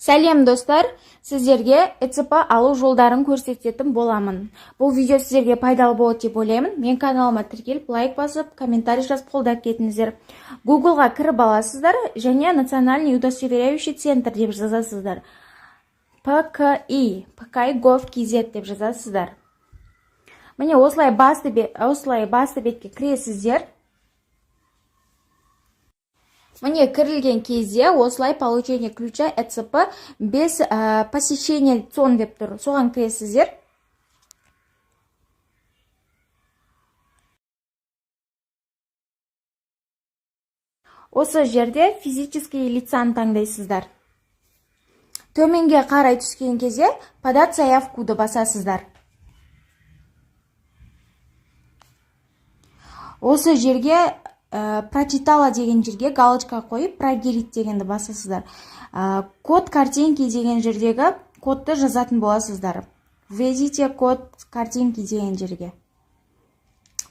Сәлем достар, сіздерге ЭЦП алу жолдарын көрсететін боламын. Бұл видео сіздерге пайдалы болады деп ойлаймын. Мен каналыма тіркеліп, лайк басып, комментарий жазып қолдап кетіңіздер. Googleға кіріп аласыздар және национальный удостоверяющий центр деп жазасыздар. PKI gov.kz деп жазасыздар. Міне осылай басты бетке кіресіздер. Мне кірілген кезде осылай получение ключа ЭЦП без посещения ЦОН деп тұр. Соған кіресіздер. Осы жерде физический лицаны таңдайсыздар. Төменге қарай түскен кезде подать заявкуды басасыздар. Осы жерге прочитала деген жерге галочка қойып, проверить дегенді басасыздар. Код картинки деген жердегі кодты жазатын боласыздар. Введите код картинки деген жерге.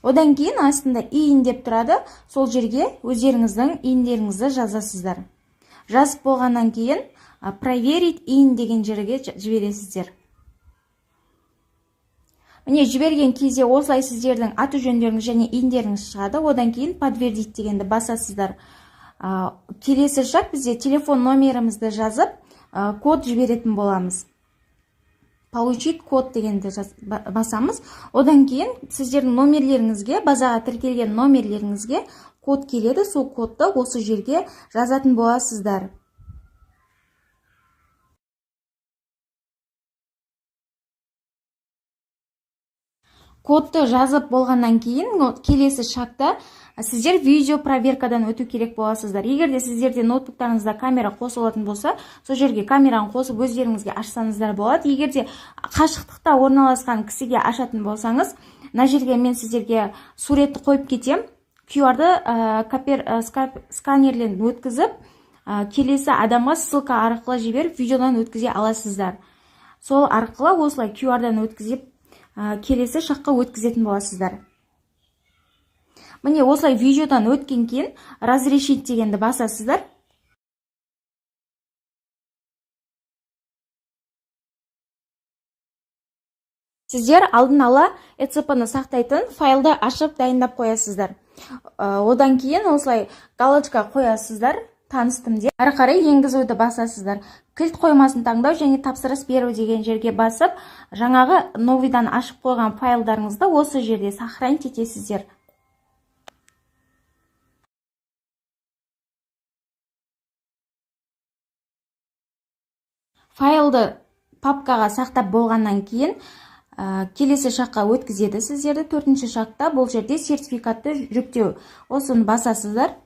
Одан кейін астында иін деп тұрады, сол жерге өздеріңіздің иіндеріңізді жазасыздар. Жазып болғаннан кейін проверить иін деген жерге жібересіздер. Міне жіберген кезде осылай сіздердің аты жөндеріңіз және иіндеріңіз шығады. Одан кейін подтвердить дегенді басасыздар. Келесі шаг бізде телефон номерімізді жазып, код жіберетін боламыз. Получить код дегенді басамыз. Одан кейін сіздердің номерлеріңізге, базаға тіркелген номерлеріңізге код келеді. Сол кодты осы жерге жазатын боласыздар. Кодты жазып болғаннан кейін келесі шақта сіздер видео проверкадан өту керек боласыздар. Егерде сіздерде ноутбуктарыңызда камера қосылатын болса, сол жерге камераны қосып өздеріңізге ашсаңыздар болады. Егерде қашықтықта орналасқан кісіге ашатын болсаңыз, мына жерге мен сіздерге суретті қойып кетем. QR-ды сканерлен өткізіп, келесі адамға ссылка арқылы жіберіп, видеодан өткізе аласыздар. Сол арқылы осылай QR-дан өткізіп келесі шаққа өткізетін боласыздар. Міне осылай видеодан өткен кейін разрешить дегенді басасыздар. Сіздер алдын ала ЭЦП-ны сақтайтын файлды ашып дайындап қоясыздар. Одан кейін осылай галочка қоясыздар. Таныстым деп. Ары қарай енгізуді басасыздар. Кілт қоймасын таңдау және тапсырыс беру деген жерге басып, жаңағы новыйдан ашып қойған файлдарыңызды осы жерде сохранить етесіздер. Файлды папкаға сақтап болғаннан кейін келесі шаққа өткізеді сіздерді. Төртінші шақта бұл жерде сертификатты жүктеу. Осыны басасыздар.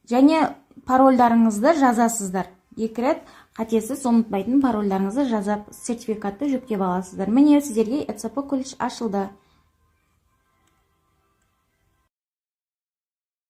Және парольдарыңызды жазасыздар. Екі рет қатесіз ұмытпайтын парольдарыңызды жазып, сертификатты жүктеп аласыздар. Міне сіздерге ЭЦП ключ ашылды.